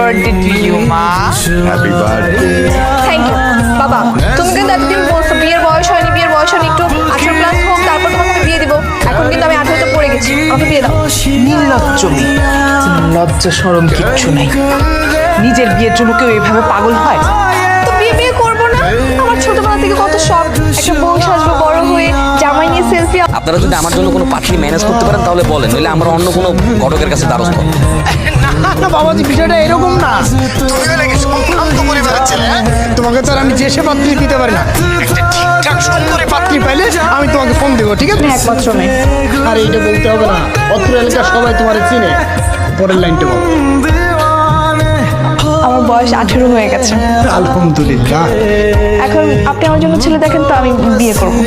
Birthday to you মা। Happy birthday. Thank you বাবা। তুমি কিন্তু এতদিন বলছো বিয়ের বয়স হয়নি, বিয়ের বয়স হয়নি, একটু 18 প্লাস হোক তারপর তোমাকে আমি বিয়ে দিব। এখন কিন্তু আমি 18 তে পড়ে গেছি, আমাকে বিয়ে দাও। নির্লজ্জ মেয়ে, লজ্জা শরম কিচ্ছু নাই। নিজের বিয়ের জন্য কেউ এভাবে পাগল হয়? তো বিয়ে বিয়ে করবো না? আমার ছোটবেলা থেকে কত শখ, একটা বউ সাজবো, বড় হয়ে জামাই নিয়ে সেলফি। আপনারা যদি আমার জন্য কোনো পাত্রী ম্যানেজ করতে পারেন তাহলে বলেন, নইলে আমরা অন্য কোনো ঘটকের কাছে দ্বারস্থ হব। না বাবাজি, বিষয়টা এরকম না। তোমাকে তো আর আমি যে সে পাত্রী দিতে পারি না। একটা ঠিকঠাক সুন্দরী পাত্রী পাইলে আমি তোমাকে ফোন দেবো, ঠিক আছে? একমাত্র মেয়ে। আর এইটা বলতে হবে না, অত্র এলাকার সবাই তোমার চিনে। পরের লাইনটা বলো। আমার বয়স 18 হয়ে গেছে। আলহামদুলিল্লাহ। এখন আপনি আমার জন্য ছেলে দেখেন তো আমি বিয়ে করবো।